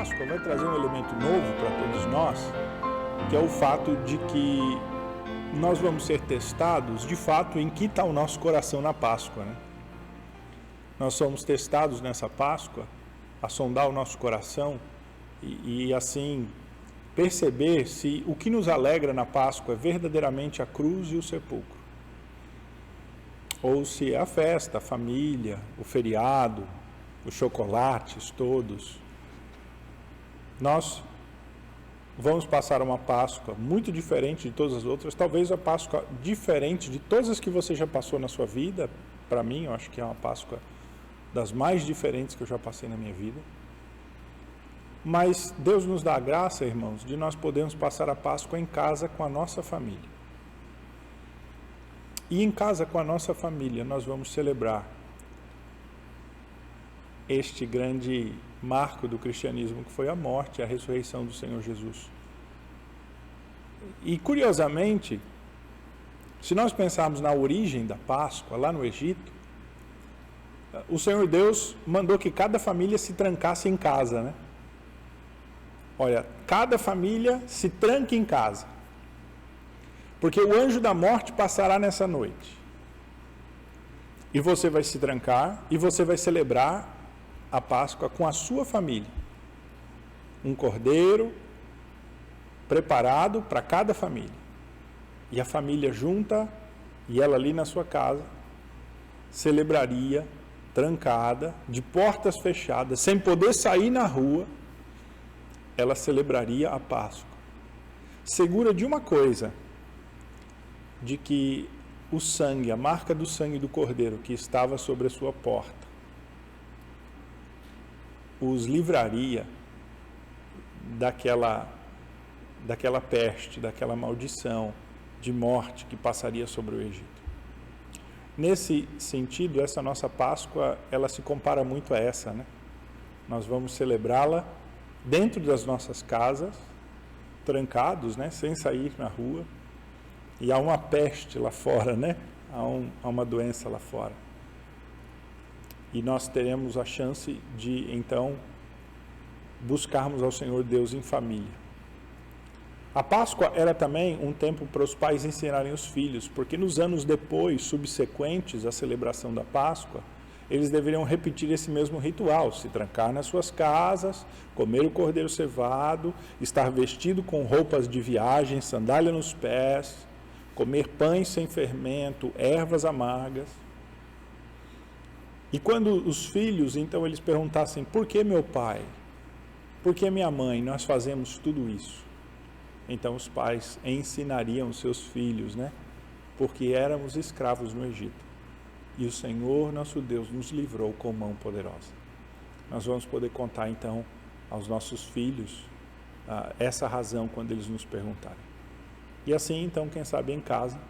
Páscoa vai trazer um elemento novo para todos nós, que é o fato de que nós vamos ser testados, de fato, em que está o nosso coração na Páscoa, né? Nós somos testados nessa Páscoa a sondar o nosso coração e assim perceber se o que nos alegra na Páscoa é verdadeiramente a cruz e o sepulcro, ou se é a festa, a família, o feriado, os chocolates todos. Nós vamos passar uma Páscoa muito diferente de todas as outras, talvez a Páscoa diferente de todas as que você já passou na sua vida. Para mim, eu acho que é uma Páscoa das mais diferentes que eu já passei na minha vida. Mas Deus nos dá a graça, irmãos, de nós podermos passar a Páscoa em casa com a nossa família. E em casa com a nossa família nós vamos celebrar este grande marco do cristianismo, que foi a morte e a ressurreição do Senhor Jesus. E curiosamente, se nós pensarmos na origem da Páscoa, lá no Egito, o Senhor Deus mandou que cada família se trancasse em casa, né? Olha, cada família se tranque em casa, porque o anjo da morte passará nessa noite. E você vai se trancar e você vai celebrar a Páscoa com a sua família. Um cordeiro preparado para cada família. E a família junta, e ela ali na sua casa, celebraria, trancada, de portas fechadas, sem poder sair na rua, ela celebraria a Páscoa. Segura de uma coisa, de que o sangue, a marca do sangue do cordeiro que estava sobre a sua porta, os livraria daquela peste, daquela maldição de morte que passaria sobre o Egito. Nesse sentido, essa nossa Páscoa, ela se compara muito a essa, né? Nós vamos celebrá-la dentro das nossas casas, trancados, né? Sem sair na rua, e há uma peste lá fora, né? Há uma doença lá fora. E nós teremos a chance de, então, buscarmos ao Senhor Deus em família. A Páscoa era também um tempo para os pais ensinarem os filhos, porque nos anos depois, subsequentes à celebração da Páscoa, eles deveriam repetir esse mesmo ritual, se trancar nas suas casas, comer o cordeiro cevado, estar vestido com roupas de viagem, sandália nos pés, comer pães sem fermento, ervas amargas. E quando os filhos, então, eles perguntassem: por que meu pai? Por que minha mãe? Nós fazemos tudo isso. Então os pais ensinariam os seus filhos, né? Porque éramos escravos no Egito. E o Senhor, nosso Deus, nos livrou com mão poderosa. Nós vamos poder contar, então, aos nossos filhos essa razão quando eles nos perguntarem. E assim, então, quem sabe em casa,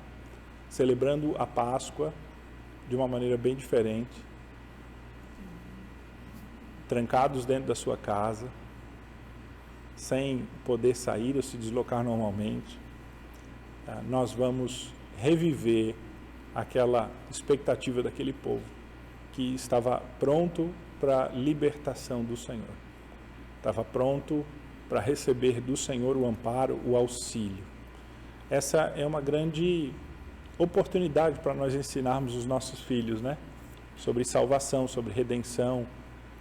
celebrando a Páscoa de uma maneira bem diferente, trancados dentro da sua casa, sem poder sair ou se deslocar normalmente, nós vamos reviver aquela expectativa daquele povo que estava pronto para a libertação do Senhor, estava pronto para receber do Senhor o amparo, o auxílio. Essa é uma grande oportunidade para nós ensinarmos os nossos filhos, né? Sobre salvação, sobre redenção,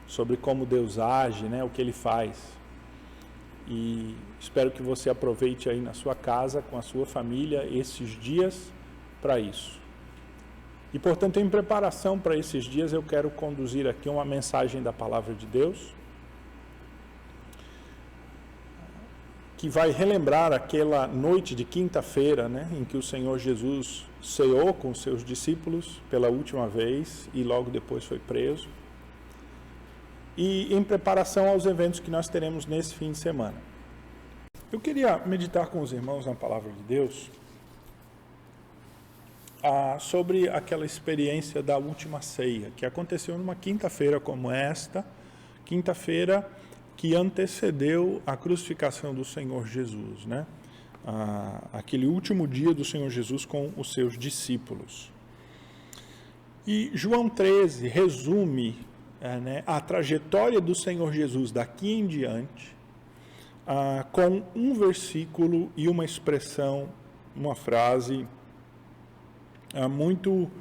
sobre como Deus age, né? O que Ele faz. E espero que você aproveite aí na sua casa, com a sua família, esses dias para isso. E, portanto, em preparação para esses dias, eu quero conduzir aqui uma mensagem da Palavra de Deus, que vai relembrar aquela noite de quinta-feira, né, em que o Senhor Jesus ceou com os seus discípulos pela última vez e logo depois foi preso. E em preparação aos eventos que nós teremos nesse fim de semana. Eu queria meditar com os irmãos na Palavra de Deus sobre aquela experiência da última ceia, que aconteceu numa quinta-feira como esta, quinta-feira que antecedeu a crucificação do Senhor Jesus, né? Aquele último dia do Senhor Jesus com os seus discípulos. E João 13 resume a trajetória do Senhor Jesus daqui em diante, com um versículo e uma expressão, uma frase muito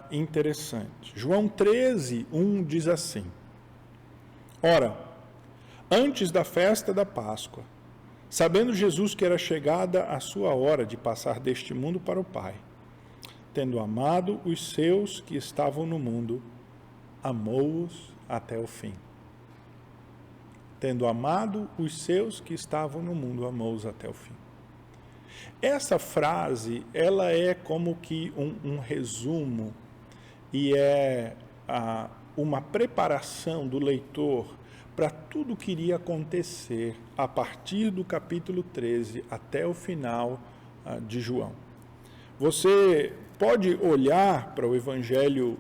interessante. João 13:1 diz assim: Ora, antes da festa da Páscoa, sabendo Jesus que era chegada a sua hora de passar deste mundo para o Pai, tendo amado os seus que estavam no mundo, amou-os até o fim. Tendo amado os seus que estavam no mundo, amou-os até o fim. Essa frase, ela é como que um resumo e é uma preparação do leitor para tudo que iria acontecer a partir do capítulo 13 até o final de João. Você pode olhar para o Evangelho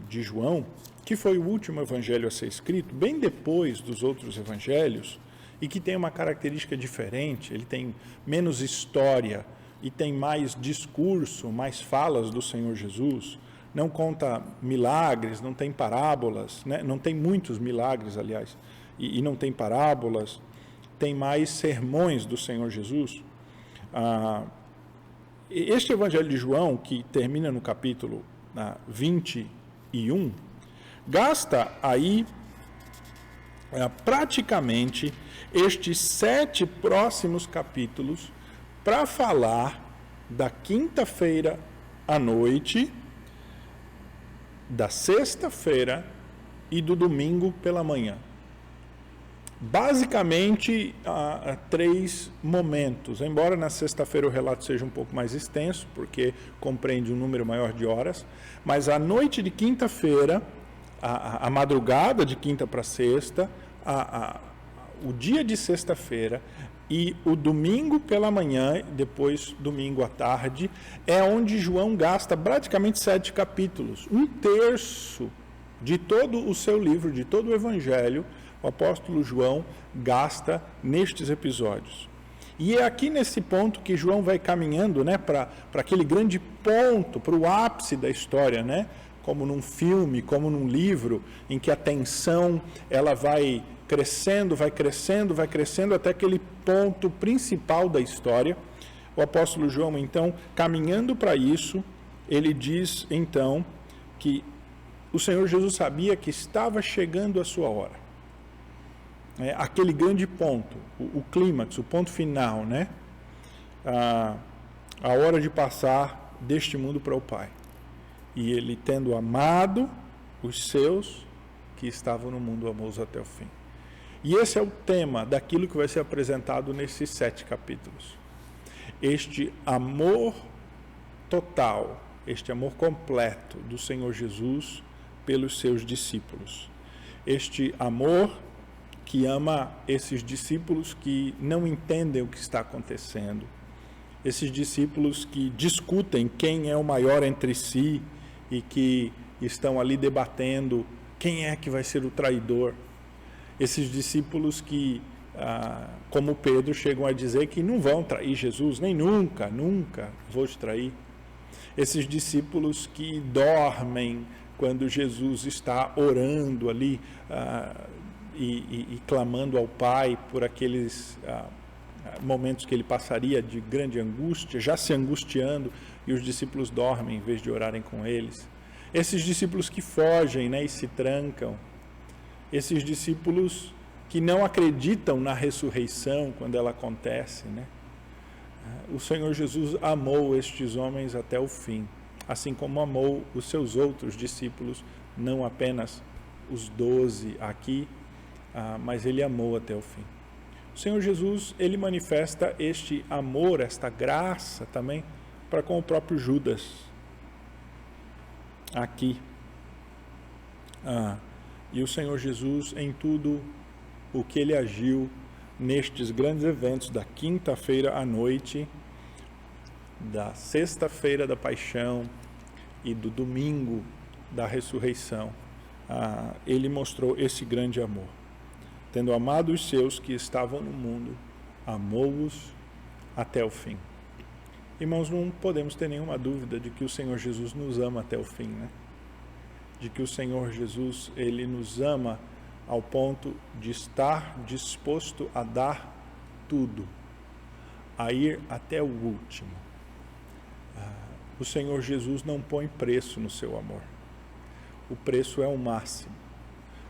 de João, que foi o último evangelho a ser escrito, bem depois dos outros evangelhos, e que tem uma característica diferente. Ele tem menos história e tem mais discurso, mais falas do Senhor Jesus. Não conta milagres, não tem parábolas, né? Não tem muitos milagres, aliás, e não tem parábolas, tem mais sermões do Senhor Jesus. Este evangelho de João, que termina no capítulo 21, gasta aí praticamente estes 7 próximos capítulos para falar da quinta-feira à noite, da sexta-feira e do domingo pela manhã. Basicamente, 3 momentos, embora na sexta-feira o relato seja um pouco mais extenso, porque compreende um número maior de horas, mas a noite de quinta-feira, a madrugada de quinta para sexta, o dia de sexta-feira e o domingo pela manhã, depois domingo à tarde, é onde João gasta praticamente 7 capítulos, 1/3 de todo o seu livro, de todo o Evangelho. O apóstolo João gasta nestes episódios. E é aqui nesse ponto que João vai caminhando, né, para aquele grande ponto, para o ápice da história, né, como num filme, como num livro, em que a tensão ela vai crescendo, até aquele ponto principal da história. O apóstolo João, então, caminhando para isso, ele diz, então, que o Senhor Jesus sabia que estava chegando a sua hora. Aquele grande ponto, o clímax, o ponto final, né? A hora de passar deste mundo para o Pai. E ele, tendo amado os seus que estavam no mundo, amou-os até o fim. E esse é o tema daquilo que vai ser apresentado nesses 7 capítulos. Este amor total, este amor completo do Senhor Jesus pelos seus discípulos. Este amor que ama esses discípulos que não entendem o que está acontecendo, esses discípulos que discutem quem é o maior entre si e que estão ali debatendo quem é que vai ser o traidor, esses discípulos que, como Pedro, chegam a dizer que não vão trair Jesus, nem nunca vou te trair, esses discípulos que dormem quando Jesus está orando ali, e clamando ao Pai por aqueles momentos que ele passaria de grande angústia, já se angustiando, e os discípulos dormem em vez de orarem com eles. Esses discípulos que fogem, né, e se trancam. Esses discípulos que não acreditam na ressurreição quando ela acontece, né? O Senhor Jesus amou estes homens até o fim, assim como amou os seus outros discípulos, não apenas os 12 aqui, mas ele amou até o fim. O Senhor Jesus, ele manifesta este amor, esta graça também para com o próprio Judas. Aqui. E o Senhor Jesus, em tudo o que ele agiu nestes grandes eventos da quinta-feira à noite, da sexta-feira da paixão e do domingo da ressurreição, ele mostrou esse grande amor. Tendo amado os seus que estavam no mundo, amou-os até o fim. Irmãos, não podemos ter nenhuma dúvida de que o Senhor Jesus nos ama até o fim, né? de que o Senhor Jesus, Ele nos ama ao ponto de estar disposto a dar tudo, a ir até o último. O Senhor Jesus não põe preço no seu amor. O preço é o máximo.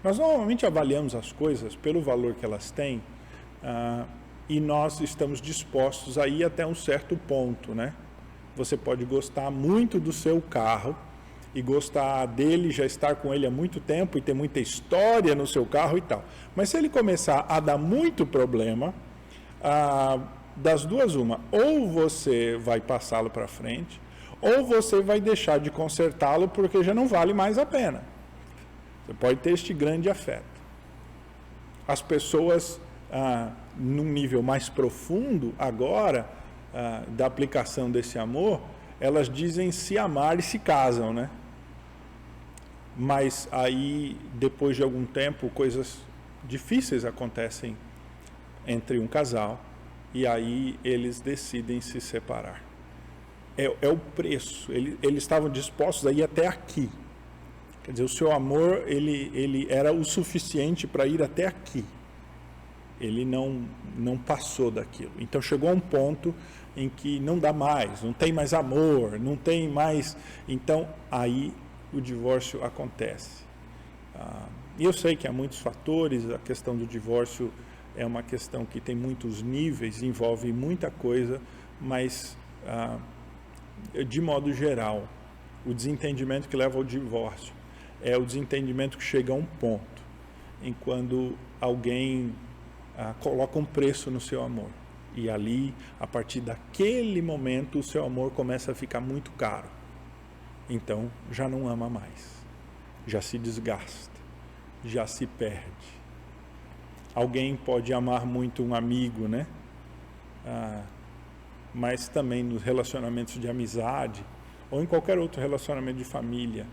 Nós normalmente avaliamos as coisas pelo valor que elas têm, e nós estamos dispostos a ir até um certo ponto, né? Você pode gostar muito do seu carro e gostar dele, já estar com ele há muito tempo e ter muita história no seu carro e tal. Mas se ele começar a dar muito problema, das duas uma, ou você vai passá-lo para frente, ou você vai deixar de consertá-lo porque já não vale mais a pena. Você pode ter este grande afeto. As pessoas, num nível mais profundo agora, da aplicação desse amor, elas dizem se amar e se casam, né? Mas aí, depois de algum tempo, coisas difíceis acontecem entre um casal, e aí eles decidem se separar. É o preço. Eles estavam dispostos a ir até aqui. Quer dizer, o seu amor, ele era o suficiente para ir até aqui. Ele não passou daquilo. Então chegou a um ponto em que não dá mais, não tem mais amor, não tem mais... Então aí o divórcio acontece. E eu sei que há muitos fatores, a questão do divórcio é uma questão que tem muitos níveis, envolve muita coisa, mas de modo geral, o desentendimento que leva ao divórcio é o desentendimento que chega a um ponto em quando alguém coloca um preço no seu amor. E ali, a partir daquele momento, o seu amor começa a ficar muito caro. Então, já não ama mais. Já se desgasta. Já se perde. Alguém pode amar muito um amigo, né? Mas também nos relacionamentos de amizade, ou em qualquer outro relacionamento de família,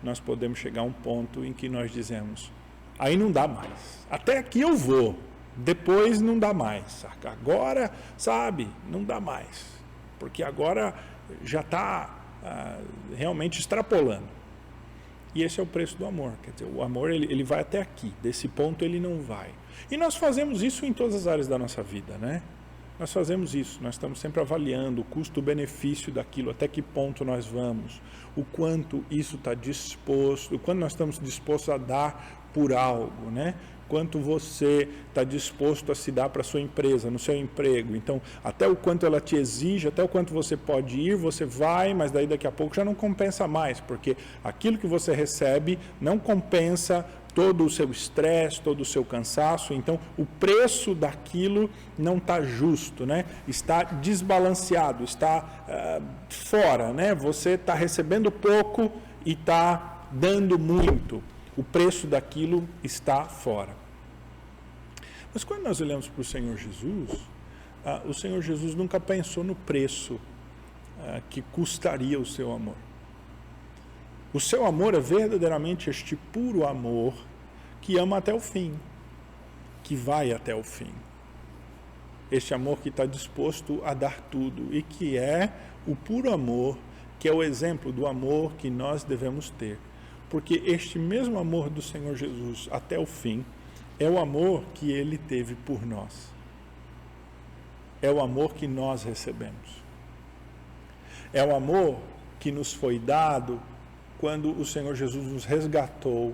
nós podemos chegar a um ponto em que nós dizemos, aí não dá mais. Até aqui eu vou. Depois não dá mais, agora, sabe, não dá mais, porque agora já está realmente extrapolando. E esse é o preço do amor, quer dizer, o amor ele vai até aqui, desse ponto ele não vai. E nós fazemos isso em todas as áreas da nossa vida, né? Nós fazemos isso, nós estamos sempre avaliando o custo-benefício daquilo, até que ponto nós vamos, o quanto isso está disposto, o quanto nós estamos dispostos a dar por algo, né? Quanto você está disposto a se dar para a sua empresa, no seu emprego. Então, até o quanto ela te exige, até o quanto você pode ir, você vai, mas daí daqui a pouco já não compensa mais, porque aquilo que você recebe não compensa todo o seu estresse, todo o seu cansaço. Então, o preço daquilo não está justo, né? Está desbalanceado, está fora, né? Você está recebendo pouco e está dando muito. O preço daquilo está fora. Mas quando nós olhamos para o Senhor Jesus nunca pensou no preço que custaria o seu amor. O seu amor é verdadeiramente este puro amor que ama até o fim, que vai até o fim. Este amor que está disposto a dar tudo e que é o puro amor, que é o exemplo do amor que nós devemos ter. Porque este mesmo amor do Senhor Jesus até o fim é o amor que Ele teve por nós. É o amor que nós recebemos. É o amor que nos foi dado quando o Senhor Jesus nos resgatou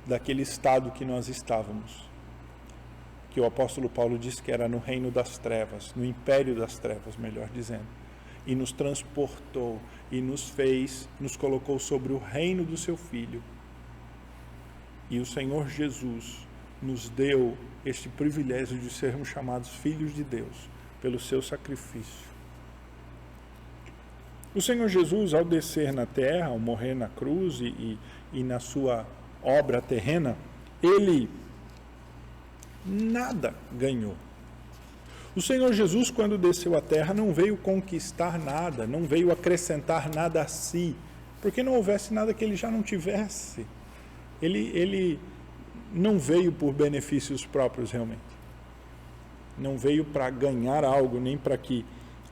daquele estado que nós estávamos. Que o apóstolo Paulo diz que era no reino das trevas, no império das trevas, melhor dizendo. E nos transportou e nos colocou sobre o reino do seu Filho. E o Senhor Jesus nos deu este privilégio de sermos chamados filhos de Deus, pelo seu sacrifício. O Senhor Jesus, ao descer na terra, ao morrer na cruz e na sua obra terrena, Ele nada ganhou. O Senhor Jesus, quando desceu à terra, não veio conquistar nada, não veio acrescentar nada a si, porque não houvesse nada que Ele já não tivesse. Ele não veio por benefícios próprios, realmente. Não veio para ganhar algo, nem para que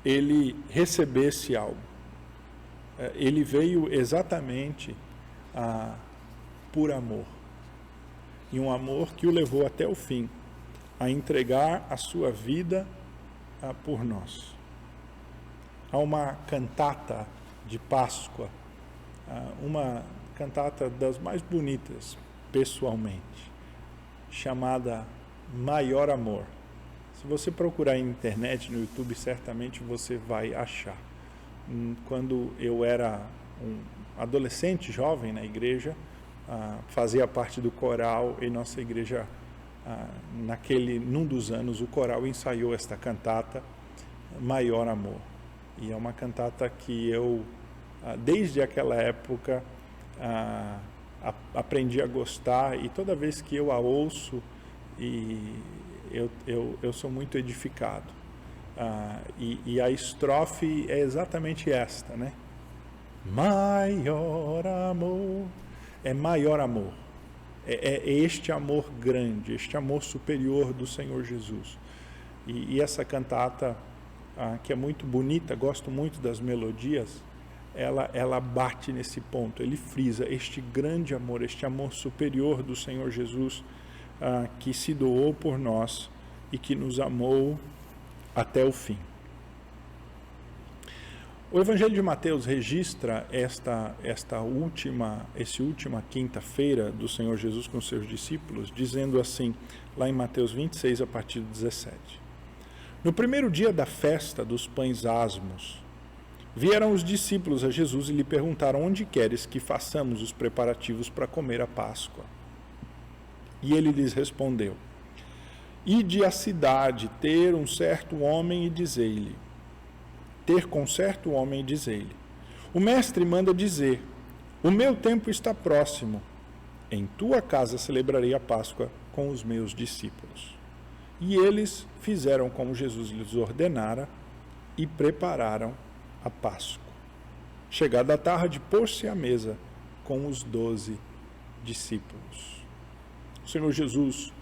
Ele recebesse algo. Ele veio exatamente por amor. E um amor que o levou até o fim, a entregar a sua vida por nós. Há uma cantata de Páscoa, uma cantata das mais bonitas, pessoalmente, chamada Maior Amor. Se você procurar na internet, no YouTube, certamente você vai achar. Quando eu era um adolescente, jovem na igreja, fazia parte do coral e nossa igreja, num dos anos, o coral ensaiou esta cantata, Maior Amor. E é uma cantata que eu, desde aquela época, aprendi a gostar, e toda vez que eu a ouço, eu sou muito edificado. E a estrofe é exatamente esta, né? Maior amor, é maior amor. É este amor grande, este amor superior do Senhor Jesus. E essa cantata, que é muito bonita, gosto muito das melodias, ela bate nesse ponto, ele frisa este grande amor, este amor superior do Senhor Jesus, que se doou por nós e que nos amou até o fim. O Evangelho de Mateus registra essa última quinta-feira do Senhor Jesus com seus discípulos, dizendo assim, lá em Mateus 26, a partir do 17. No primeiro dia da festa dos pães asmos, vieram os discípulos a Jesus e lhe perguntaram: onde queres que façamos os preparativos para comer a Páscoa? E ele lhes respondeu: ide à cidade ter com certo homem e dizei-lhe, o mestre manda dizer, o meu tempo está próximo, em tua casa celebrarei a Páscoa com os meus discípulos. E eles fizeram como Jesus lhes ordenara e prepararam a Páscoa. Chegada a tarde, pôs-se à mesa com os 12 discípulos. O Senhor Jesus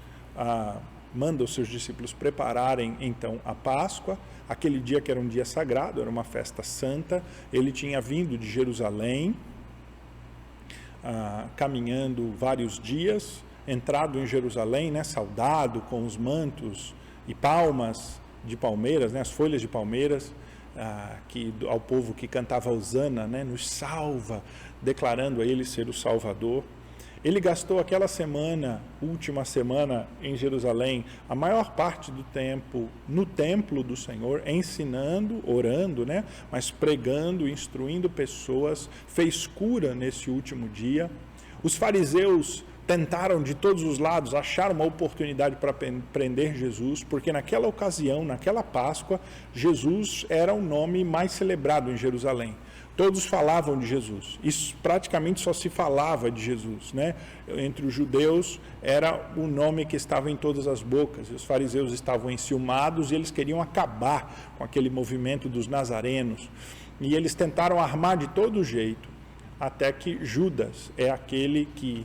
manda os seus discípulos prepararem então a Páscoa, aquele dia que era um dia sagrado, era uma festa santa. Ele tinha vindo de Jerusalém, caminhando vários dias, entrado em Jerusalém, né, saudado com os mantos e palmas de palmeiras, né, as folhas de palmeiras, ao povo que cantava Hosana, né, nos salva, declarando a ele ser o Salvador. Ele gastou aquela última semana em Jerusalém, a maior parte do tempo no templo do Senhor, ensinando, orando, né? Mas pregando, instruindo pessoas, fez cura nesse último dia. Os fariseus tentaram de todos os lados, acharam uma oportunidade para prender Jesus, porque naquela ocasião, naquela Páscoa, Jesus era o nome mais celebrado em Jerusalém. Todos falavam de Jesus, isso praticamente só se falava de Jesus, né? Entre os judeus era o nome que estava em todas as bocas, e os fariseus estavam enciumados e eles queriam acabar com aquele movimento dos nazarenos, e eles tentaram armar de todo jeito, até que Judas é aquele que,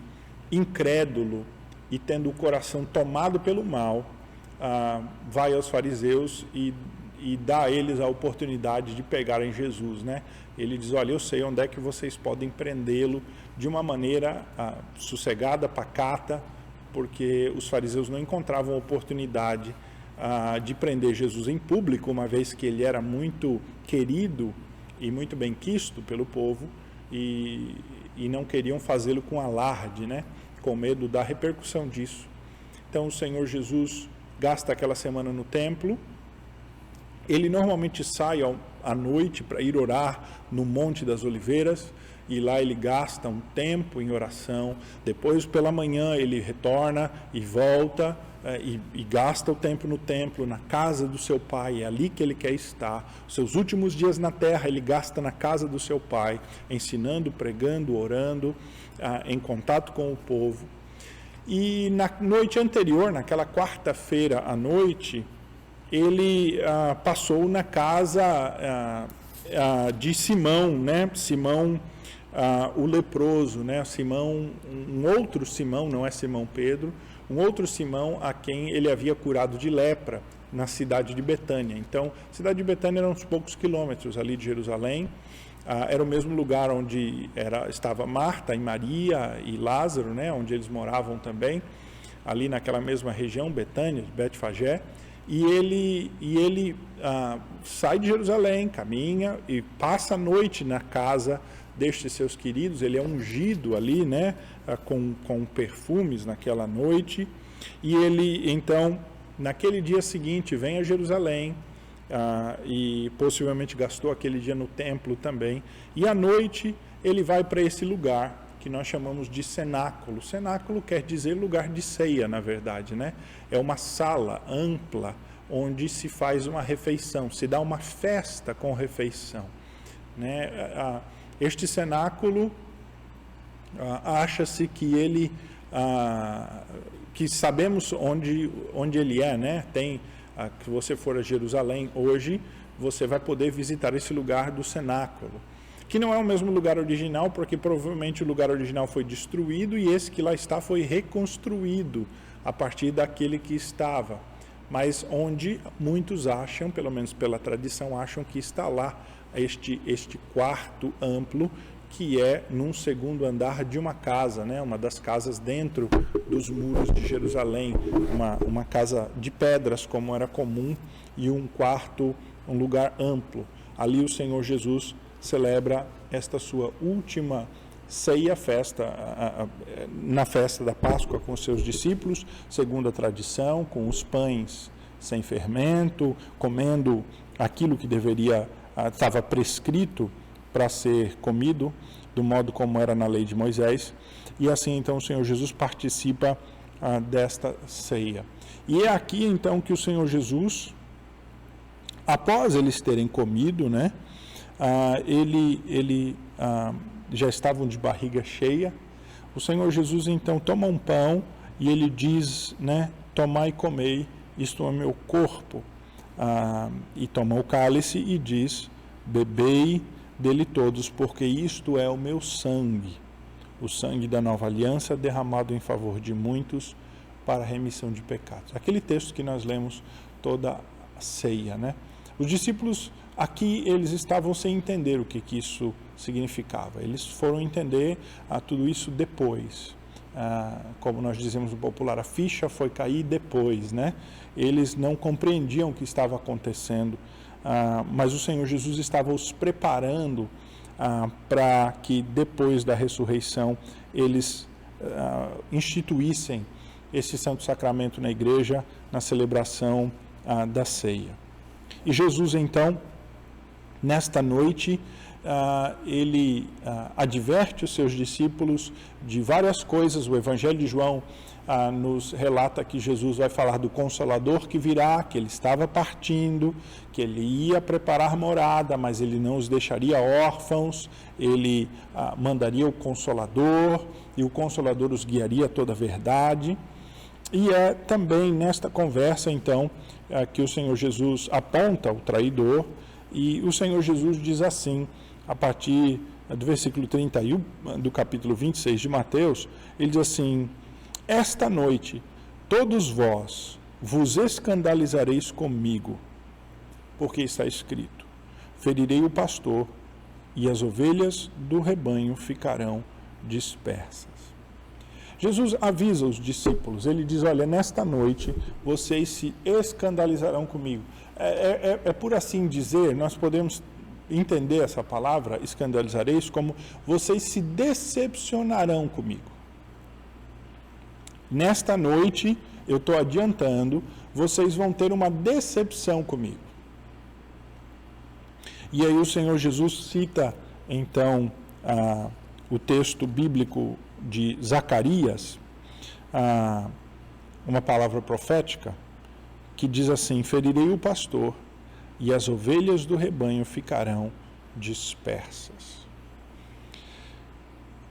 incrédulo e tendo o coração tomado pelo mal, vai aos fariseus e dá a eles a oportunidade de pegarem Jesus, né? Ele diz: olha, eu sei onde é que vocês podem prendê-lo de uma maneira sossegada, pacata, porque os fariseus não encontravam oportunidade de prender Jesus em público, uma vez que ele era muito querido e muito benquisto pelo povo, e não queriam fazê-lo com alarde, né? Com medo da repercussão disso. Então o Senhor Jesus gasta aquela semana no templo. Ele normalmente sai à noite para ir orar no Monte das Oliveiras, e lá ele gasta um tempo em oração. Depois, pela manhã, ele retorna e volta e gasta o tempo no templo, na casa do seu pai. É ali que ele quer estar. Os seus últimos dias na terra ele gasta na casa do seu pai, ensinando, pregando, orando, em contato com o povo. E na noite anterior, naquela quarta-feira à noite, ele passou na casa de Simão, né? Simão, o leproso, né? Simão, um outro Simão, não é Simão Pedro, um outro Simão a quem ele havia curado de lepra na cidade de Betânia. Então, a cidade de Betânia era uns poucos quilômetros ali de Jerusalém, era o mesmo lugar onde estava Marta e Maria e Lázaro, né, onde eles moravam também, ali naquela mesma região, Betânia, Betfagé, e ele sai de Jerusalém, caminha e passa a noite na casa destes seus queridos. Ele é ungido ali, né, com perfumes naquela noite, e ele então, naquele dia seguinte, vem a Jerusalém, e possivelmente gastou aquele dia no templo também, e à noite ele vai para esse lugar que nós chamamos de cenáculo. Cenáculo quer dizer lugar de ceia, na verdade, né? É uma sala ampla onde se faz uma refeição, se dá uma festa com refeição, né? Este cenáculo, acha-se que ele, que sabemos onde ele é, né? Se você for a Jerusalém hoje, você vai poder visitar esse lugar do cenáculo, que não é o mesmo lugar original, porque provavelmente o lugar original foi destruído e esse que lá está foi reconstruído a partir daquele que estava, mas onde muitos acham, pelo menos pela tradição, acham que está lá este quarto amplo, que é num segundo andar de uma casa, né? Uma das casas dentro dos muros de Jerusalém, uma casa de pedras, como era comum, e um quarto, um lugar amplo. Ali o Senhor Jesus celebra esta sua última ceia, na festa da Páscoa com seus discípulos, segundo a tradição, com os pães sem fermento, comendo aquilo que estava prescrito para ser comido, do modo como era na lei de Moisés, e assim então o Senhor Jesus participa desta ceia. E é aqui então que o Senhor Jesus, após eles terem comido, né, já estavam de barriga cheia, o Senhor Jesus então toma um pão e ele diz, né, tomai e comei, isto é meu corpo, e toma o cálice e diz, bebei dele todos, porque isto é o meu sangue, o sangue da nova aliança derramado em favor de muitos para a remissão de pecados. Aquele texto que nós lemos toda a ceia, né? Os discípulos aqui, eles estavam sem entender o que isso significava. Eles foram entender tudo isso depois. Como nós dizemos no popular, a ficha foi cair depois, né? Eles não compreendiam o que estava acontecendo, mas o Senhor Jesus estava os preparando para que depois da ressurreição eles instituíssem esse santo sacramento na igreja, na celebração da ceia. E Jesus então, nesta noite, ele adverte os seus discípulos de várias coisas. O Evangelho de João nos relata que Jesus vai falar do Consolador que virá, que ele estava partindo, que ele ia preparar morada, mas ele não os deixaria órfãos, ele mandaria o Consolador, e o Consolador os guiaria a toda a verdade. E é também nesta conversa, então, que o Senhor Jesus aponta o traidor, e o Senhor Jesus diz assim, a partir do versículo 31 do capítulo 26 de Mateus, ele diz assim, esta noite todos vós vos escandalizareis comigo, porque está escrito, ferirei o pastor e as ovelhas do rebanho ficarão dispersas. Jesus avisa os discípulos, ele diz, olha, nesta noite vocês se escandalizarão comigo. Por assim dizer, nós podemos entender essa palavra, escandalizareis, como vocês se decepcionarão comigo. Nesta noite, eu estou adiantando, vocês vão ter uma decepção comigo. E aí o Senhor Jesus cita, então, o texto bíblico de Zacarias, uma palavra profética, que diz assim, ferirei o pastor e as ovelhas do rebanho ficarão dispersas.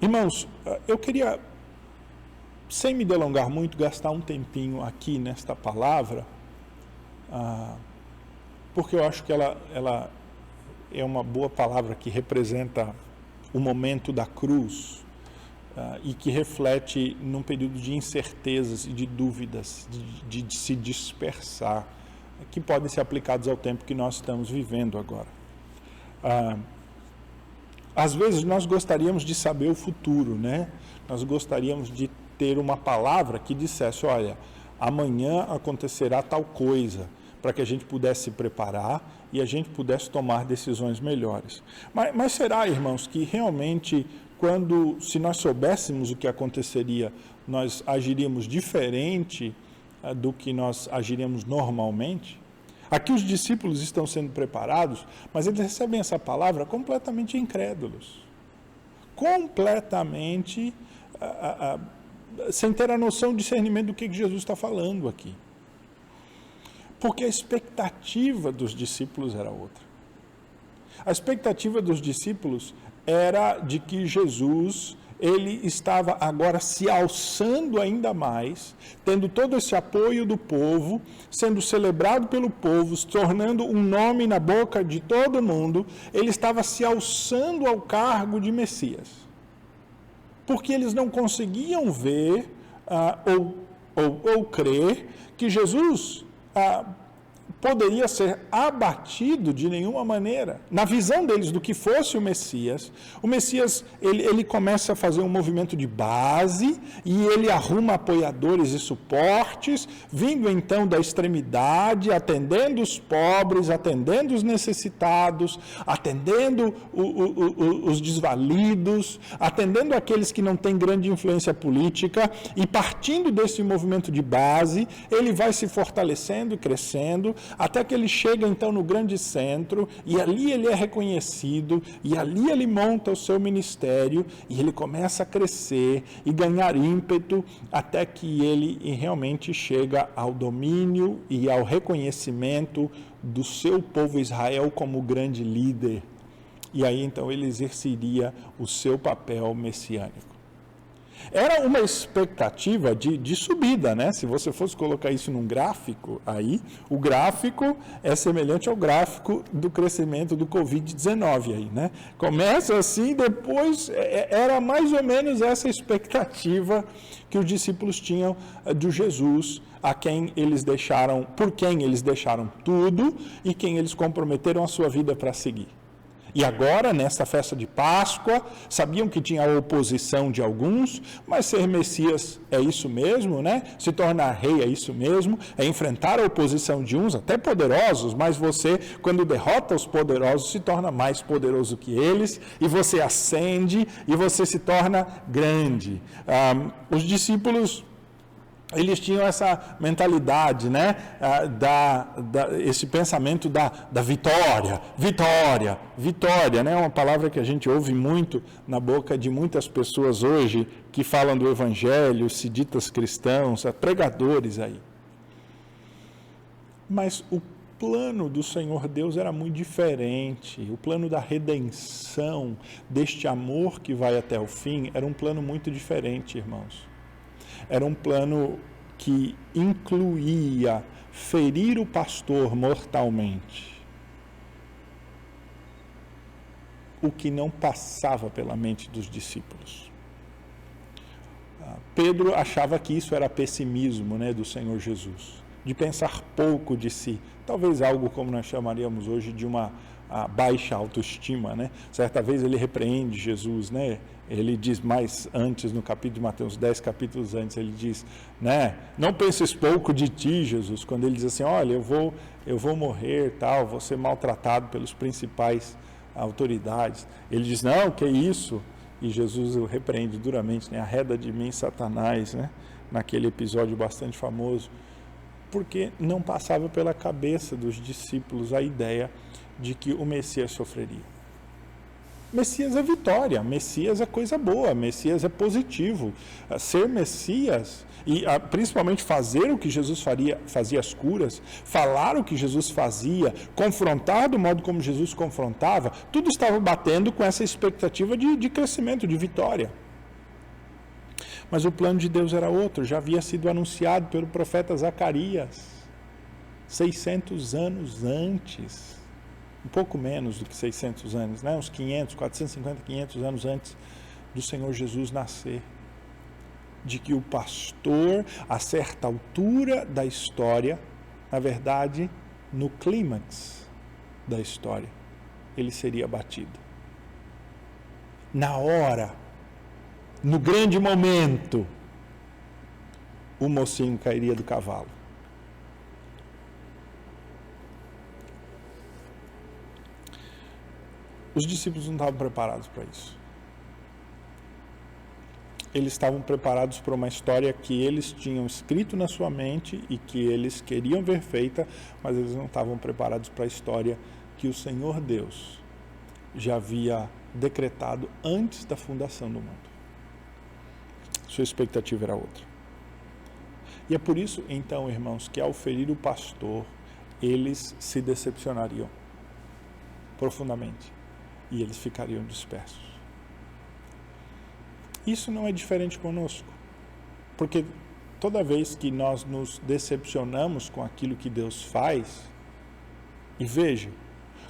Irmãos, eu queria, sem me delongar muito, gastar um tempinho aqui nesta palavra, porque eu acho que ela é uma boa palavra que representa o momento da cruz, e que reflete num período de incertezas e de dúvidas, de se dispersar, que podem ser aplicados ao tempo que nós estamos vivendo agora. Às vezes nós gostaríamos de saber o futuro, né? Nós gostaríamos de ter uma palavra que dissesse, olha, amanhã acontecerá tal coisa, para que a gente pudesse se preparar e a gente pudesse tomar decisões melhores. Mas será, irmãos, que realmente, se nós soubéssemos o que aconteceria, nós agiríamos diferente do que nós agiríamos normalmente? Aqui os discípulos estão sendo preparados, mas eles recebem essa palavra completamente incrédulos. Completamente sem ter a noção, discernimento do que Jesus está falando aqui. Porque a expectativa dos discípulos era outra. A expectativa dos discípulos era de que Jesus, ele estava agora se alçando ainda mais, tendo todo esse apoio do povo, sendo celebrado pelo povo, se tornando um nome na boca de todo mundo, ele estava se alçando ao cargo de Messias. Porque eles não conseguiam ver ou crer que Jesus poderia ser abatido de nenhuma maneira. Na visão deles do que fosse o Messias ele começa a fazer um movimento de base e ele arruma apoiadores e suportes, vindo então da extremidade, atendendo os pobres, atendendo os necessitados, atendendo os desvalidos, atendendo aqueles que não têm grande influência política, e partindo desse movimento de base, ele vai se fortalecendo e crescendo, até que ele chega então no grande centro, e ali ele é reconhecido, e ali ele monta o seu ministério, e ele começa a crescer e ganhar ímpeto, até que ele realmente chega ao domínio e ao reconhecimento do seu povo Israel como grande líder. E aí então ele exerceria o seu papel messiânico. Era uma expectativa de subida, né? Se você fosse colocar isso num gráfico, aí o gráfico é semelhante ao gráfico do crescimento do Covid-19 aí, né? Começa assim, depois era mais ou menos essa expectativa que os discípulos tinham de Jesus, por quem eles deixaram tudo e quem eles comprometeram a sua vida para seguir. E agora, nesta festa de Páscoa, sabiam que tinha a oposição de alguns, mas ser Messias é isso mesmo, né? Se tornar rei é isso mesmo, é enfrentar a oposição de uns, até poderosos, mas você, quando derrota os poderosos, se torna mais poderoso que eles, e você ascende, e você se torna grande. Os discípulos, eles tinham essa mentalidade, né, esse pensamento da vitória, né, uma palavra que a gente ouve muito na boca de muitas pessoas hoje, que falam do evangelho, se ditas cristãos, pregadores aí. Mas o plano do Senhor Deus era muito diferente. O plano da redenção, deste amor que vai até o fim, era um plano muito diferente, irmãos. Era um plano que incluía ferir o pastor mortalmente, o que não passava pela mente dos discípulos. Pedro achava que isso era pessimismo, né, do Senhor Jesus, de pensar pouco de si, talvez algo como nós chamaríamos hoje de uma baixa autoestima, né? Certa vez ele repreende Jesus, né? Ele diz mais antes, no capítulo de Mateus 10, capítulos antes, ele diz, né? Não penses pouco de ti, Jesus, quando ele diz assim, olha, eu vou morrer, tal, vou ser maltratado pelos principais autoridades. Ele diz, não, que isso? E Jesus o repreende duramente, né? Arreda de mim, Satanás, né? Naquele episódio bastante famoso, porque não passava pela cabeça dos discípulos a ideia de que o Messias sofreria. Messias é vitória, Messias é coisa boa, Messias é positivo. Ser Messias, e principalmente fazer o que Jesus fazia as curas, falar o que Jesus fazia, confrontar do modo como Jesus confrontava, tudo estava batendo com essa expectativa de crescimento, de vitória. Mas o plano de Deus era outro, já havia sido anunciado pelo profeta Zacarias, 600 anos antes. Um pouco menos do que 600 anos, né? Uns 500, 450, 500 anos antes do Senhor Jesus nascer. De que o pastor, a certa altura da história, na verdade, no clímax da história, ele seria abatido. na hora, no grande momento, o mocinho cairia do cavalo. Os discípulos não estavam preparados para isso. Eles estavam preparados para uma história que eles tinham escrito na sua mente e que eles queriam ver feita, mas eles não estavam preparados para a história que o Senhor Deus já havia decretado antes da fundação do mundo. Sua expectativa era outra. E é por isso, então, irmãos, que ao ferir o pastor, eles se decepcionariam profundamente e eles ficariam dispersos. Isso não é diferente conosco, porque toda vez que nós nos decepcionamos com aquilo que Deus faz, e veja,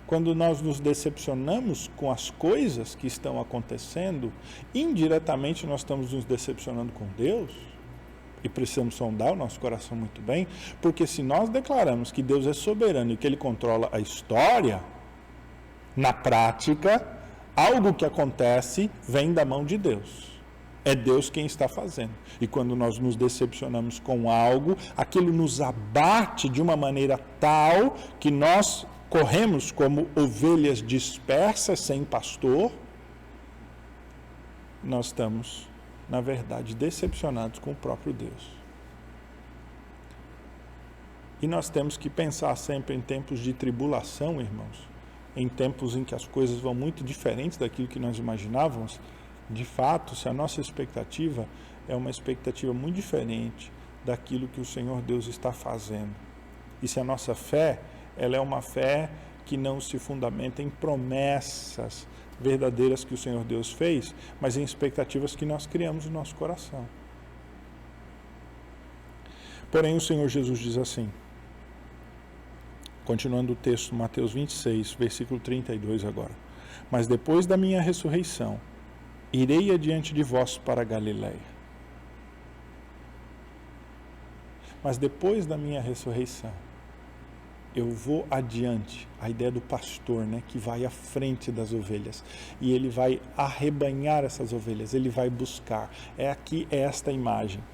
quando nós nos decepcionamos com as coisas que estão acontecendo, indiretamente nós estamos nos decepcionando com Deus, e precisamos sondar o nosso coração muito bem, porque se nós declaramos que Deus é soberano e que Ele controla a história, na prática, algo que acontece vem da mão de Deus. É Deus quem está fazendo. E quando nós nos decepcionamos com algo, aquilo nos abate de uma maneira tal que nós corremos como ovelhas dispersas sem pastor. Nós estamos, na verdade, decepcionados com o próprio Deus. E nós temos que pensar sempre em tempos de tribulação, irmãos, em tempos em que as coisas vão muito diferentes daquilo que nós imaginávamos. De fato, se a nossa expectativa é uma expectativa muito diferente daquilo que o Senhor Deus está fazendo, e se a nossa fé, ela é uma fé que não se fundamenta em promessas verdadeiras que o Senhor Deus fez, mas em expectativas que nós criamos no nosso coração. Porém, o Senhor Jesus diz assim, continuando o texto, Mateus 26, versículo 32 agora: mas depois da minha ressurreição, irei adiante de vós para a Galiléia. Mas depois da minha ressurreição, eu vou adiante. A ideia do pastor, né, que vai à frente das ovelhas. E ele vai arrebanhar essas ovelhas, ele vai buscar. É esta imagem.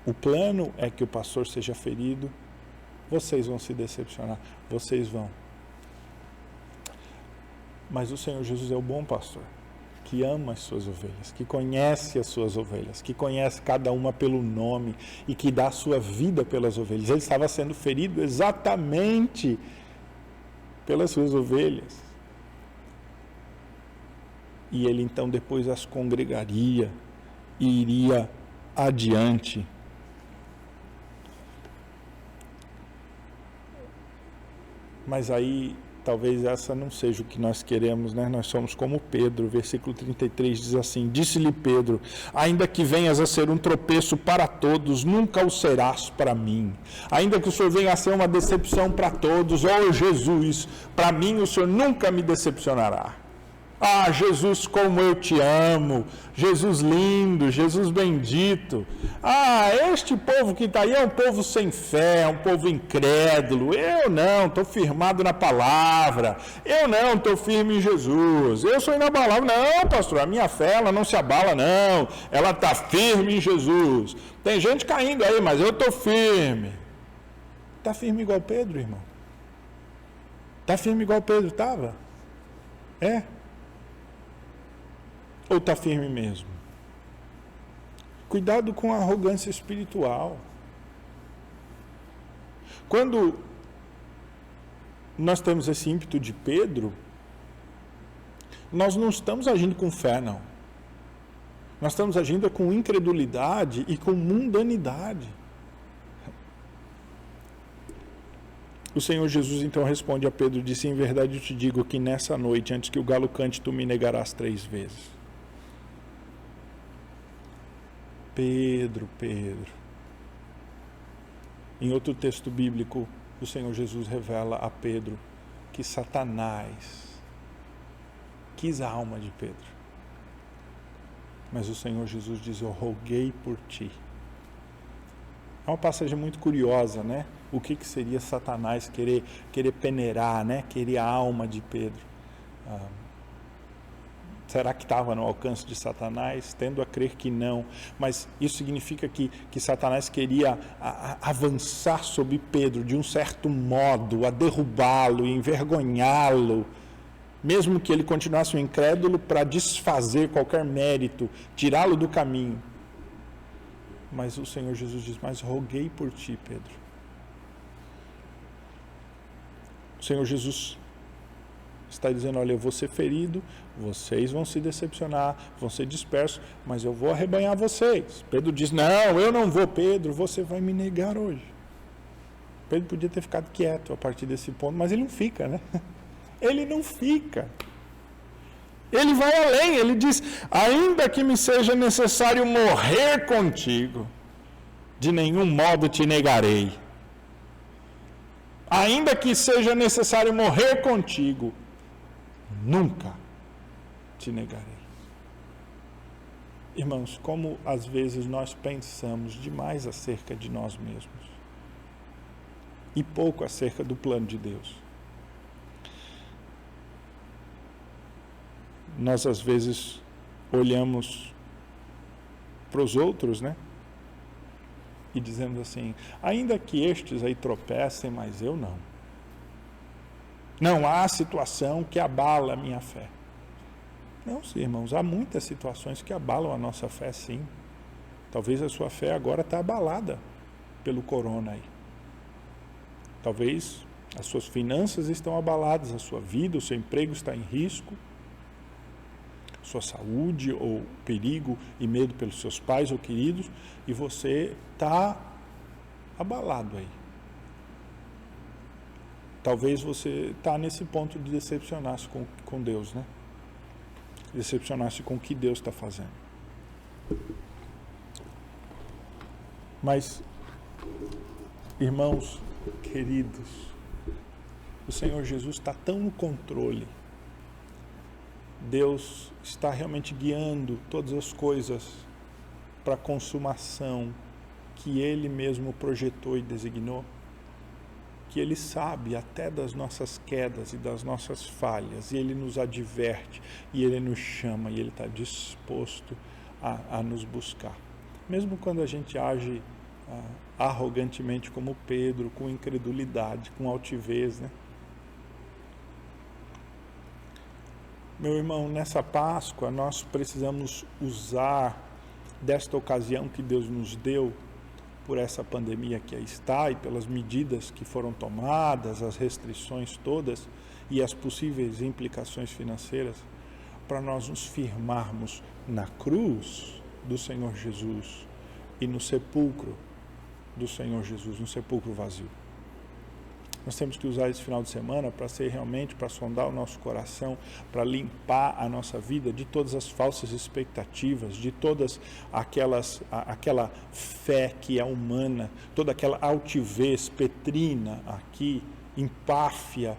O plano é que o pastor seja ferido. Vocês vão se decepcionar, vocês vão. Mas o Senhor Jesus é o bom pastor, que ama as suas ovelhas, que conhece as suas ovelhas, que conhece cada uma pelo nome e que dá a sua vida pelas ovelhas. Ele estava sendo ferido exatamente pelas suas ovelhas. E ele então depois as congregaria e iria adiante. Mas aí talvez essa não seja o que nós queremos, né? Nós somos como Pedro, versículo 33 diz assim: disse-lhe Pedro, ainda que venhas a ser um tropeço para todos, nunca o serás para mim. Ainda que o Senhor venha a ser uma decepção para todos, oh Jesus, para mim o Senhor nunca me decepcionará. Ah, Jesus, como eu te amo, Jesus lindo, Jesus bendito. Ah, este povo que está aí é um povo sem fé, é um povo incrédulo. Eu não, estou firmado na palavra. Eu não, estou firme em Jesus. Eu sou inabalável. Não, pastor, a minha fé ela não se abala, não. Ela está firme em Jesus. Tem gente caindo aí, mas eu estou firme. Está firme igual Pedro, irmão? Está firme igual Pedro estava? É? Ou está firme mesmo? Cuidado com a arrogância espiritual. Quando nós temos esse ímpeto de Pedro, nós não estamos agindo com fé, não. Nós estamos agindo com incredulidade e com mundanidade. O Senhor Jesus então responde a Pedro e disse: em verdade eu te digo que nessa noite, antes que o galo cante, tu me negarás 3 vezes. Pedro. Em outro texto bíblico, o Senhor Jesus revela a Pedro que Satanás quis a alma de Pedro. Mas o Senhor Jesus diz: eu roguei por ti. É uma passagem muito curiosa, né? O que seria Satanás querer peneirar, né? Querer a alma de Pedro. Será que estava no alcance de Satanás? Tendo a crer que não. Mas isso significa que Satanás queria avançar sobre Pedro de um certo modo, a derrubá-lo, envergonhá-lo, mesmo que ele continuasse um incrédulo, para desfazer qualquer mérito, tirá-lo do caminho. Mas o Senhor Jesus diz: mas roguei por ti, Pedro. O Senhor Jesus está dizendo: olha, eu vou ser ferido, vocês vão se decepcionar, vão ser dispersos, mas eu vou arrebanhar vocês. Pedro diz: não, eu não vou. Pedro, você vai me negar hoje. Pedro podia ter ficado quieto a partir desse ponto, mas ele não fica, né? Ele não fica. Ele vai além, ele diz: ainda que me seja necessário morrer contigo, de nenhum modo te negarei. Ainda que seja necessário morrer contigo, nunca te negarei. Irmãos, como às vezes nós pensamos demais acerca de nós mesmos e pouco acerca do plano de Deus. Nós às vezes olhamos para os outros, né? E dizemos assim: ainda que estes aí tropecem, mas eu não. Não há situação que abala a minha fé. Não, sim, irmãos, há muitas situações que abalam a nossa fé, sim. Talvez a sua fé agora está abalada pelo corona aí. Talvez as suas finanças estão abaladas, a sua vida, o seu emprego está em risco, sua saúde ou perigo e medo pelos seus pais ou queridos, e você está abalado aí. Talvez você está nesse ponto de decepcionar-se com Deus, né? Decepcionar-se com o que Deus está fazendo. Mas, irmãos queridos, o Senhor Jesus está tão no controle. Deus está realmente guiando todas as coisas para a consumação que Ele mesmo projetou e designou, que Ele sabe até das nossas quedas e das nossas falhas, e Ele nos adverte, e Ele nos chama, e Ele está disposto a nos buscar. Mesmo quando a gente age arrogantemente como Pedro, com incredulidade, com altivez, né? Meu irmão, nessa Páscoa nós precisamos usar desta ocasião que Deus nos deu por essa pandemia que aí está e pelas medidas que foram tomadas, as restrições todas e as possíveis implicações financeiras, para nós nos firmarmos na cruz do Senhor Jesus e no sepulcro do Senhor Jesus, no sepulcro vazio. Nós temos que usar esse final de semana para ser realmente, para sondar o nosso coração, para limpar a nossa vida de todas as falsas expectativas, de todas aquela fé que é humana, toda aquela altivez petrina aqui, empáfia,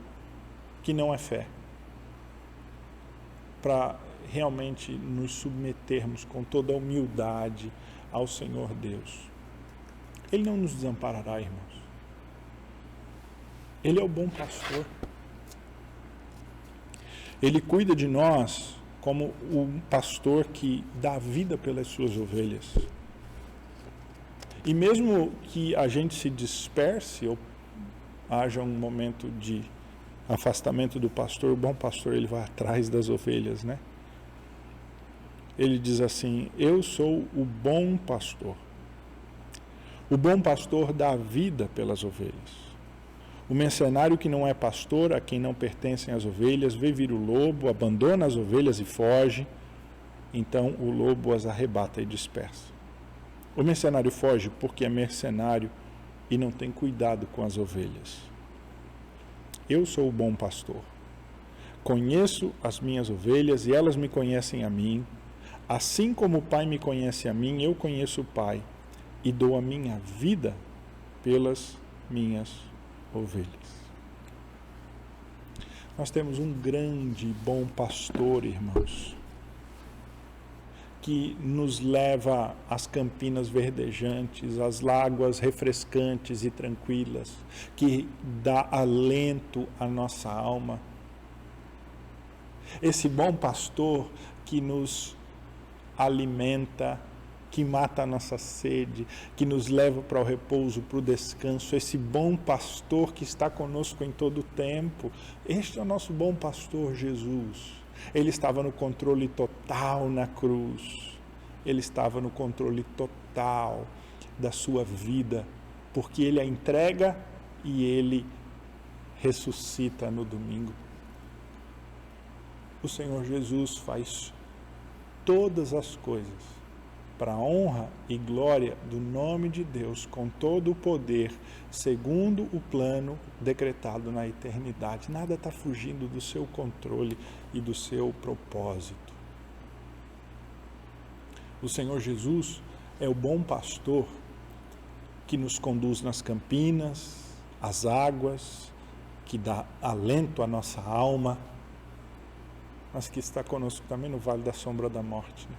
que não é fé. Para realmente nos submetermos com toda a humildade ao Senhor Deus. Ele não nos desamparará, irmãos. Ele é o bom pastor. Ele cuida de nós como um pastor que dá vida pelas suas ovelhas. E mesmo que a gente se disperse ou haja um momento de afastamento do pastor, o bom pastor, ele vai atrás das ovelhas, né? Ele diz assim: eu sou o bom pastor. O bom pastor dá vida pelas ovelhas. O mercenário que não é pastor, a quem não pertencem as ovelhas, vê vir o lobo, abandona as ovelhas e foge. Então o lobo as arrebata e dispersa. O mercenário foge porque é mercenário e não tem cuidado com as ovelhas. Eu sou o bom pastor. Conheço as minhas ovelhas e elas me conhecem a mim. Assim como o Pai me conhece a mim, eu conheço o Pai e dou a minha vida pelas minhas ovelhas. Nós temos um grande e bom pastor, irmãos, que nos leva às campinas verdejantes, às láguas refrescantes e tranquilas, que dá alento à nossa alma, esse bom pastor que nos alimenta, que mata a nossa sede, que nos leva para o repouso, para o descanso, esse bom pastor que está conosco em todo o tempo. Este é o nosso bom pastor Jesus. Ele estava no controle total na cruz. Ele estava no controle total da sua vida, porque Ele a entrega e Ele ressuscita no domingo. O Senhor Jesus faz todas as coisas para a honra e glória do nome de Deus, com todo o poder, segundo o plano decretado na eternidade. Nada está fugindo do seu controle e do seu propósito. O Senhor Jesus é o bom pastor que nos conduz nas campinas, às águas, que dá alento à nossa alma, mas que está conosco também no vale da sombra da morte, né?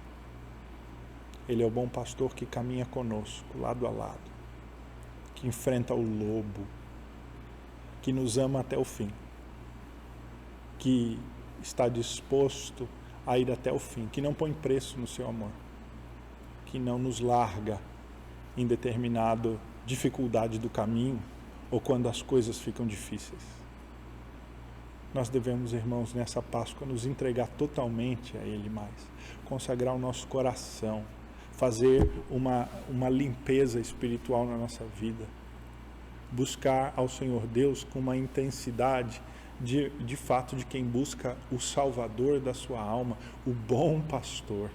Ele é o bom pastor que caminha conosco, lado a lado, que enfrenta o lobo, que nos ama até o fim, que está disposto a ir até o fim, que não põe preço no seu amor, que não nos larga em determinada dificuldade do caminho ou quando as coisas ficam difíceis. Nós devemos, irmãos, nessa Páscoa nos entregar totalmente a Ele mais, consagrar o nosso coração, fazer uma limpeza espiritual na nossa vida, buscar ao Senhor Deus com uma intensidade de fato de quem busca o Salvador da sua alma, o bom pastor.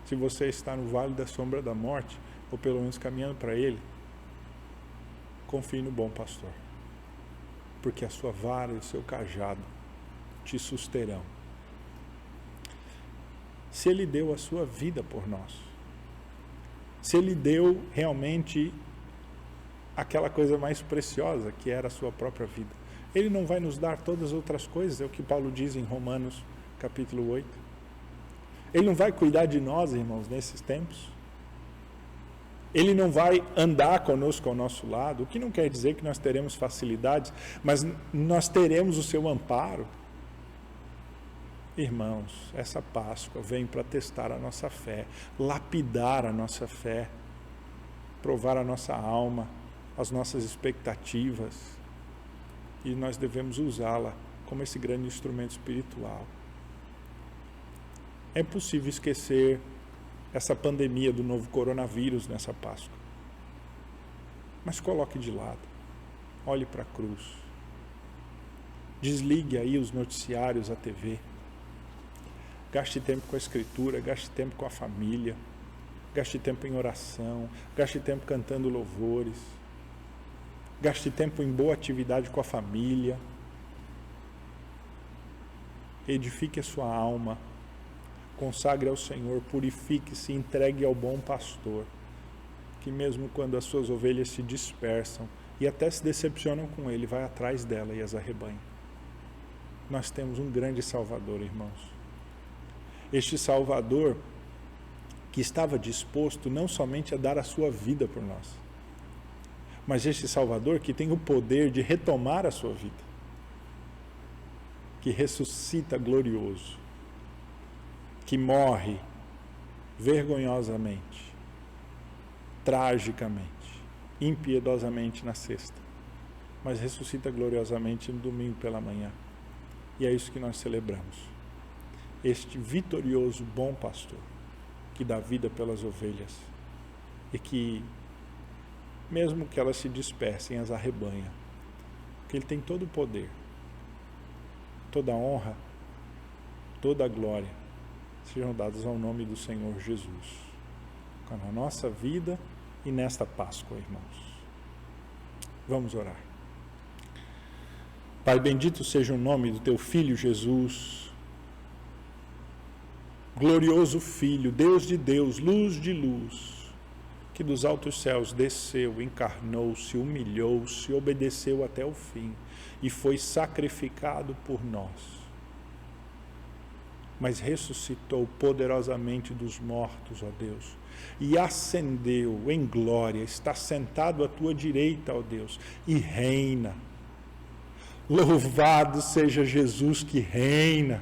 Se você está no vale da sombra da morte, ou pelo menos caminhando para Ele, confie no bom pastor, porque a sua vara e o seu cajado te susterão. Se Ele deu a sua vida por nós, se Ele deu realmente aquela coisa mais preciosa que era a sua própria vida, Ele não vai nos dar todas as outras coisas, é o que Paulo diz em Romanos capítulo 8. Ele não vai cuidar de nós, irmãos, nesses tempos. Ele não vai andar conosco ao nosso lado, o que não quer dizer que nós teremos facilidades, mas nós teremos o seu amparo. Irmãos, essa Páscoa vem para testar a nossa fé, lapidar a nossa fé, provar a nossa alma, as nossas expectativas, e nós devemos usá-la como esse grande instrumento espiritual. É impossível esquecer essa pandemia do novo coronavírus nessa Páscoa, mas coloque de lado, olhe para a cruz, desligue aí os noticiários, a TV, gaste tempo com a Escritura, gaste tempo com a família, gaste tempo em oração, gaste tempo cantando louvores, gaste tempo em boa atividade com a família, edifique a sua alma, consagre ao Senhor, purifique-se, entregue ao bom pastor, que mesmo quando as suas ovelhas se dispersam e até se decepcionam com ele, vai atrás dela e as arrebanha. Nós temos um grande Salvador, irmãos. Este Salvador que estava disposto não somente a dar a sua vida por nós, mas este Salvador que tem o poder de retomar a sua vida, que ressuscita glorioso, que morre vergonhosamente, tragicamente, impiedosamente na sexta, mas ressuscita gloriosamente no domingo pela manhã. E é isso que nós celebramos. Este vitorioso bom pastor, que dá vida pelas ovelhas, e que, mesmo que elas se dispersem, as arrebanha, porque Ele tem todo o poder, toda a honra, toda a glória, sejam dados ao nome do Senhor Jesus, na nossa vida e nesta Páscoa, irmãos. Vamos orar. Pai, bendito seja o nome do Teu Filho Jesus, glorioso Filho, Deus de Deus, luz de luz, que dos altos céus desceu, encarnou-se, humilhou-se, obedeceu até o fim e foi sacrificado por nós, mas ressuscitou poderosamente dos mortos, ó Deus, e ascendeu em glória, está sentado à Tua direita, ó Deus, e reina. Louvado seja Jesus que reina.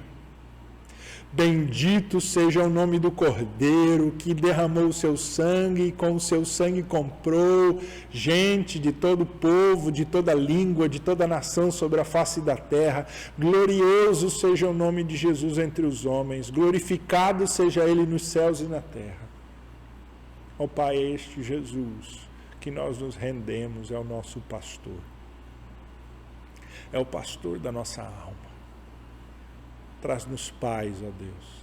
Bendito seja o nome do Cordeiro que derramou o seu sangue e com o seu sangue comprou gente de todo povo, de toda língua, de toda nação sobre a face da terra. Glorioso seja o nome de Jesus entre os homens, glorificado seja ele nos céus e na terra. Ó Pai, este Jesus que nós nos rendemos é o nosso pastor. É o pastor da nossa alma. Traz-nos paz, ó Deus.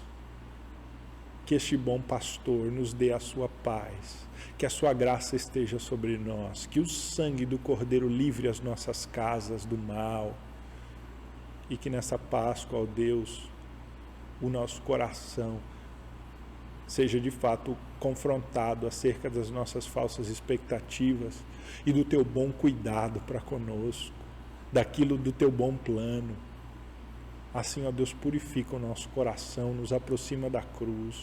Que este bom pastor nos dê a sua paz, que a sua graça esteja sobre nós, que o sangue do Cordeiro livre as nossas casas do mal, e que nessa Páscoa, ó Deus, o nosso coração seja de fato confrontado acerca das nossas falsas expectativas e do teu bom cuidado para conosco, daquilo do teu bom plano. Assim, ó Deus, purifica o nosso coração, nos aproxima da cruz,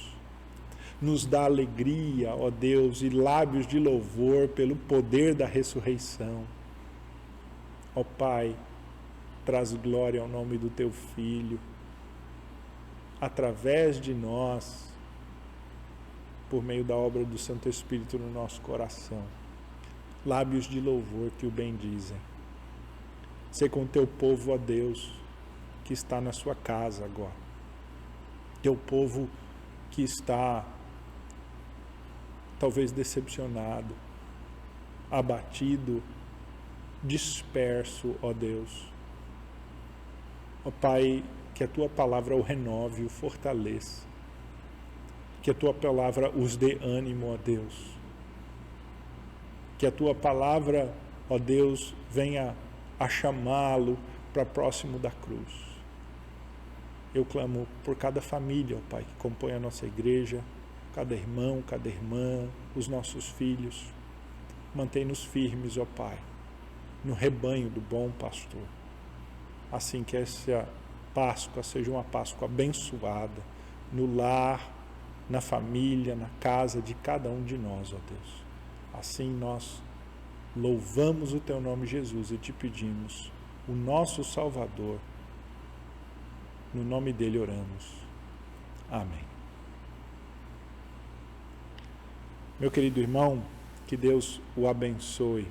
nos dá alegria, ó Deus, e lábios de louvor pelo poder da ressurreição. Ó Pai, traz glória ao nome do teu Filho, através de nós, por meio da obra do Santo Espírito no nosso coração. Lábios de louvor que o bendizem. Sê com o teu povo, ó Deus, que está na sua casa agora. Teu povo que está talvez decepcionado, abatido, disperso, ó Deus. Ó Pai, que a tua palavra o renove, o fortaleça. Que a tua palavra os dê ânimo, ó Deus. Que a tua palavra, ó Deus, venha a chamá-lo para próximo da cruz. Eu clamo por cada família, ó Pai, que compõe a nossa igreja, cada irmão, cada irmã, os nossos filhos. Mantém-nos firmes, ó Pai, no rebanho do bom pastor. Assim que essa Páscoa seja uma Páscoa abençoada, no lar, na família, na casa de cada um de nós, ó Deus. Assim nós louvamos o teu nome, Jesus, e te pedimos, o nosso Salvador. No nome dele oramos. Amém. Meu querido irmão, que Deus o abençoe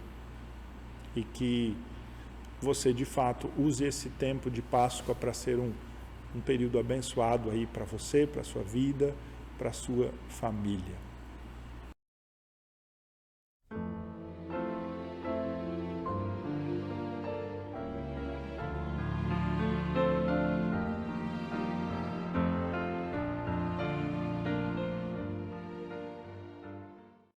e que você de fato use esse tempo de Páscoa para ser um período abençoado aí para você, para a sua vida, para a sua família.